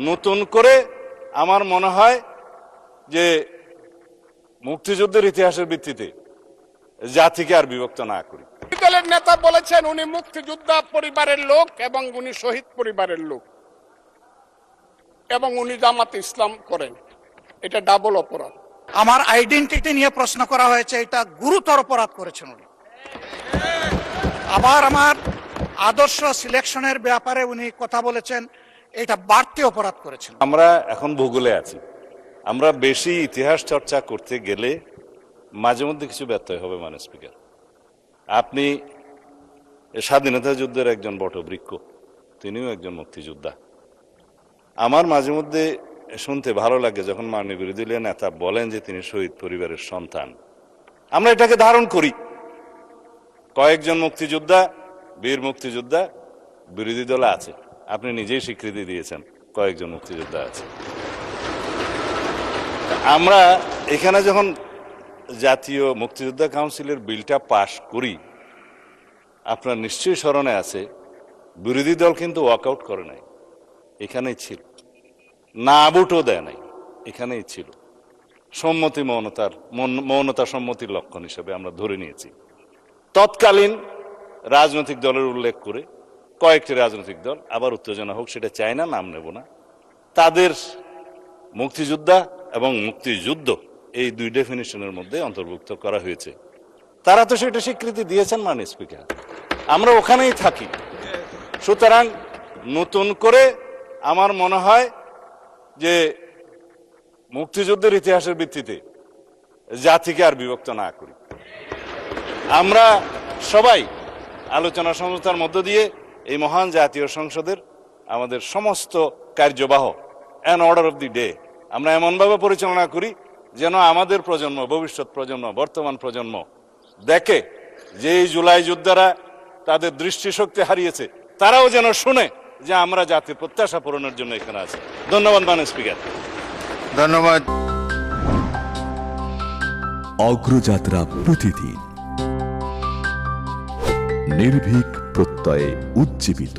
নতুন করে আমার মনে হয় যে মুক্তিযুদ্ধের ইতিহাসের ভিত্তিতে জাতিকে আর বিভক্ত না করি। দলের নেতা বলেছেন উনি মুক্তিযোদ্ধা পরিবারের লোক এবং উনি শহীদ পরিবারের লোক এবং উনি জামাতে ইসলাম করেন। এটা ডাবল অপরাধ। আমার আইডেন্টিটি নিয়ে প্রশ্ন করা হয়েছে, এটা গুরুতর অপরাধ করেছেন উনি। আবার আমার আদর্শ সিলেকশনের ব্যাপারে উনি কথা বলেছেন, এটা বাড়তি অপরাধ করেছেন। আমরা এখন ভূগোলে আছি, আমরা বেশি ইতিহাস চর্চা করতে গেলে মাঝে মধ্যে কিছু ব্যত্যয় হবে। মানে স্পিকার, আপনি স্বাধীনতা যুদ্ধের একজন বটবৃক্ষ, তিনিও একজন মুক্তিযোদ্ধা। আমার মাঝে মধ্যে শুনতে ভালো লাগে যখন মাননীয় বিরোধী দলীয় নেতা বলেন যে তিনি শহীদ পরিবারের সন্তান। আমরা এটাকে ধারণ করি। কয়েকজন মুক্তিযোদ্ধা, বীর মুক্তিযোদ্ধা বিরোধী দলে আছে, আপনি নিজেই স্বীকৃতি দিয়েছেন কয়েকজন মুক্তিযোদ্ধা আছে। আমরা এখানে যখন জাতীয় মুক্তিযোদ্ধা কাউন্সিলের বিলটা পাশ করি, আপনার নিশ্চয়ই স্মরণে আছে বিরোধী দল কিন্তু ওয়াকআউট করে নাই, এখানেই ছিল। না ভোটও দেয় নাই, এখানেই ছিল। সম্মতি মৌনতা সম্মতির লক্ষণ হিসেবে আমরা ধরে নিয়েছি। তৎকালীন রাজনৈতিক দলের উল্লেখ করে কয়েকটি রাজনৈতিক দল, আবার উত্তেজনা হোক সেটা চায় না, নাম নেব না, তাদের মুক্তিযোদ্ধা এবং মুক্তিযুদ্ধ এই দুই ডেফিনিশনের মধ্যে অন্তর্ভুক্ত করা হয়েছে। তারা তো সেটা স্বীকৃতি দিয়েছেন মাননীয় স্পিকার, আমরা ওখানেই থাকি। সুতরাং নতুন করে আমার মনে হয় যে মুক্তিযুদ্ধের ইতিহাসের ভিত্তিতে জাতিকে আর বিভক্ত না করি। আমরা সবাই আলোচনা সমঝোতার মধ্য দিয়ে এই মহান জাতীয় সংসদের আমাদের সমস্ত কার্যবাহ an order of the day আমরা এমনভাবে পরিচালনা করি যেন আমাদের প্রজন্ম, ভবিষ্যৎ প্রজন্ম, বর্তমান প্রজন্ম দেখে যে এই জুলাই যোদ্ধারা তাদের দৃষ্টিশক্তি হারিয়েছে, তারাও যেন শুনে যে আমরা জাতির প্রত্যাশা পূরণের জন্য এখানে আছি। ধন্যবাদ মাননীয় স্পিকার। ধন্যবাদ। অগ্রযাত্রা প্রতিদিন, নির্ভীক প্রত্যয়ে উজ্জীবিত।